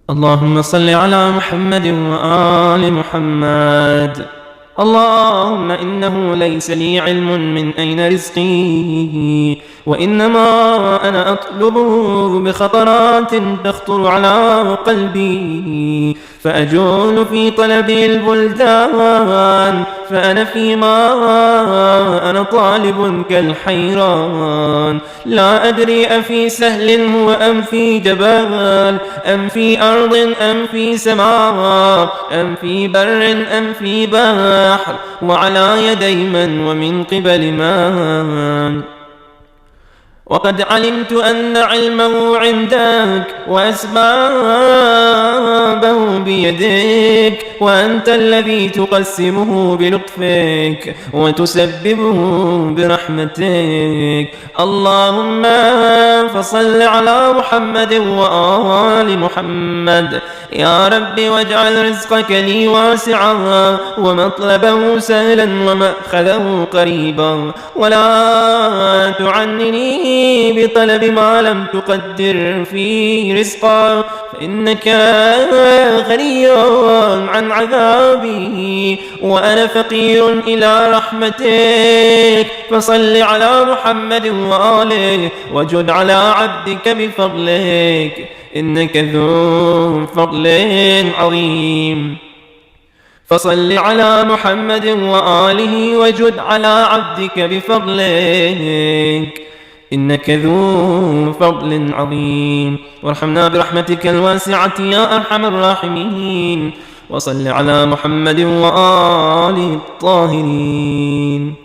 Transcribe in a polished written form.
اللهم صل على محمد وآل محمد. اللهم إنه ليس لي علم من أين رزقي، وإنما أنا أطلبه بخطرات تخطر على قلبي، فأجول في طلب البلدان، فأنا فيما أنا طالب كالحيران، لا أدري أفي سهل هو أم في جبال، أم في أرض أم في سماء، أم في بر أم في بحر، وعلى يدي من ومن قبل من. وقد علمت أن علمه عندك وأسبابه بيدك، وأنت الذي تقسمه بلطفك وتسببه برحمتك. اللهم فصل على محمد وآل محمد يا رب، واجعل رزقك لي واسعا، ومطلبه سهلا، ومأخذه قريبا، ولا تعنني بطلب ما لم تقدر فيه رزقا، فإنك غني عن عذابي، وأنا فقير إلى رحمتك. فصل على محمد وآله، وجد على عبدك بفضلك، إنك ذو فضل عظيم. فصل على محمد وآله، وجد على عبدك بفضلك، إنك ذو فضل عظيم. وارحمنا برحمتك الواسعة يا أرحم الراحمين. وصل على محمد وآله الطاهرين.